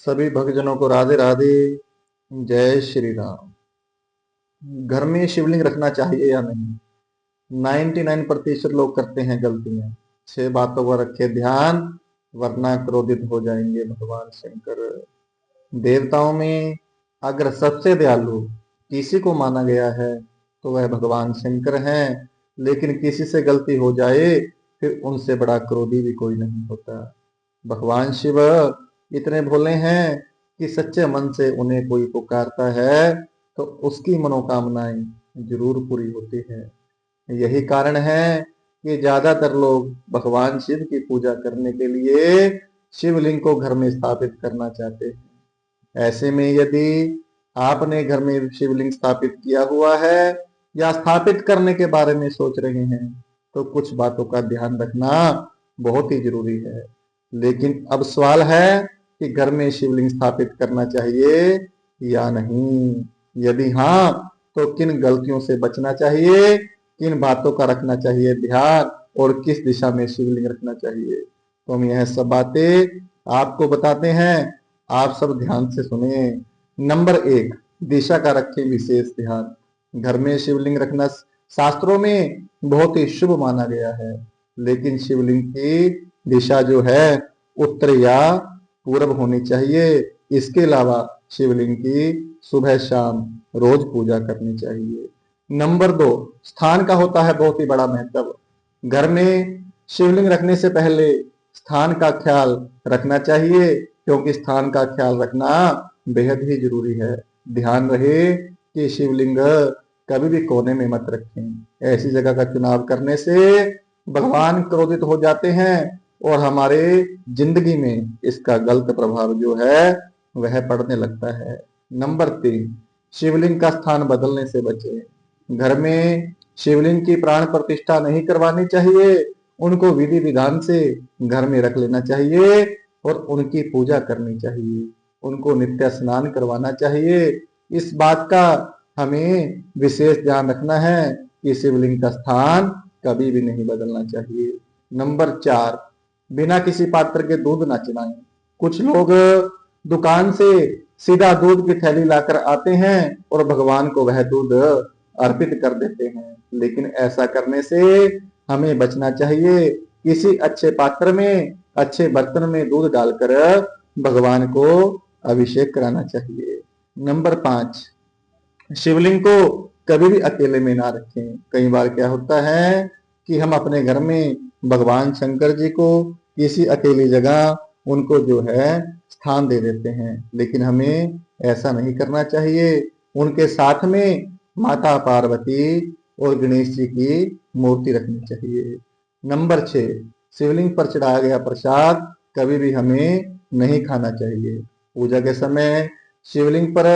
सभी भक्तजनों को राधे राधे। जय श्री राम। घर में शिवलिंग रखना चाहिए या नहीं? 99% लोग करते हैं गलतियां। 6 बातों पर रखे ध्यान, वरना क्रोधित हो जाएंगे भगवान शंकर। देवताओं में अगर सबसे दयालु किसी को माना गया है तो वह भगवान शंकर हैं। लेकिन किसी से गलती हो जाए फिर उनसे बड़ा क्रोधी भी कोई नहीं होता। भगवान शिव इतने भोले हैं कि सच्चे मन से उन्हें कोई पुकारता है तो उसकी मनोकामनाएं जरूर पूरी होती है। यही कारण है कि ज्यादातर लोग भगवान शिव की पूजा करने के लिए शिवलिंग को घर में स्थापित करना चाहते हैं। ऐसे में यदि आपने घर में शिवलिंग स्थापित किया हुआ है या स्थापित करने के बारे में सोच रहे हैं तो कुछ बातों का ध्यान रखना बहुत ही जरूरी है। लेकिन अब सवाल है कि घर में शिवलिंग स्थापित करना चाहिए या नहीं। यदि हाँ तो किन गलतियों से बचना चाहिए, किन बातों का रखना चाहिए ध्यान, और किस दिशा में शिवलिंग रखना चाहिए, तो हम यह सब बातें आपको बताते हैं। आप सब ध्यान से सुने। नंबर 1, दिशा का रखें विशेष ध्यान। घर में शिवलिंग रखना शास्त्रों में बहुत ही शुभ माना गया है। लेकिन शिवलिंग की दिशा जो है उत्तर या पूर्व होनी चाहिए। इसके अलावा शिवलिंग की सुबह शाम रोज पूजा करनी चाहिए। नंबर 2, स्थान का होता है बहुत ही बड़ा महत्व। घर में शिवलिंग रखने से पहले स्थान का ख्याल रखना चाहिए, क्योंकि स्थान का ख्याल रखना बेहद ही जरूरी है। ध्यान रहे कि शिवलिंग कभी भी कोने में मत रखें। ऐसी जगह का चुनाव करने से भगवान क्रोधित हो जाते हैं और हमारे जिंदगी में इसका गलत प्रभाव जो है वह पड़ने लगता है। नंबर 3, शिवलिंग का स्थान बदलने से बचें। घर में शिवलिंग की प्राण प्रतिष्ठा नहीं करवानी चाहिए। उनको विधि विधान से घर में रख लेना चाहिए और उनकी पूजा करनी चाहिए। उनको नित्य स्नान करवाना चाहिए। इस बात का हमें विशेष ध्यान रखना है कि शिवलिंग का स्थान कभी भी नहीं बदलना चाहिए। नंबर 4, बिना किसी पात्र के दूध ना चढ़ाएं। कुछ लोग दुकान से सीधा दूध की थैली लाकर आते हैं और भगवान को वह दूध अर्पित कर देते हैं। लेकिन ऐसा करने से हमें बचना चाहिए। किसी अच्छे पात्र में, अच्छे बर्तन में दूध डालकर भगवान को अभिषेक कराना चाहिए। नंबर 5, शिवलिंग को कभी भी अकेले में ना रखें। कई बार क्या होता है कि हम अपने घर में भगवान शंकर जी को किसी अकेली जगह उनको जो है स्थान दे देते हैं। लेकिन हमें ऐसा नहीं करना चाहिए। उनके साथ में माता पार्वती और गणेश जी की मूर्ति रखनी चाहिए। नंबर 6, शिवलिंग पर चढ़ाया गया प्रसाद कभी भी हमें नहीं खाना चाहिए। पूजा के समय शिवलिंग पर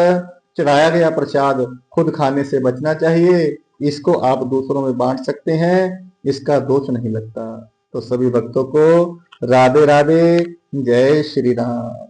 चढ़ाया गया प्रसाद खुद खाने से बचना चाहिए। इसको आप दूसरों में बांट सकते हैं, इसका दोष नहीं लगता। तो सभी भक्तों को राधे राधे। जय श्री राम।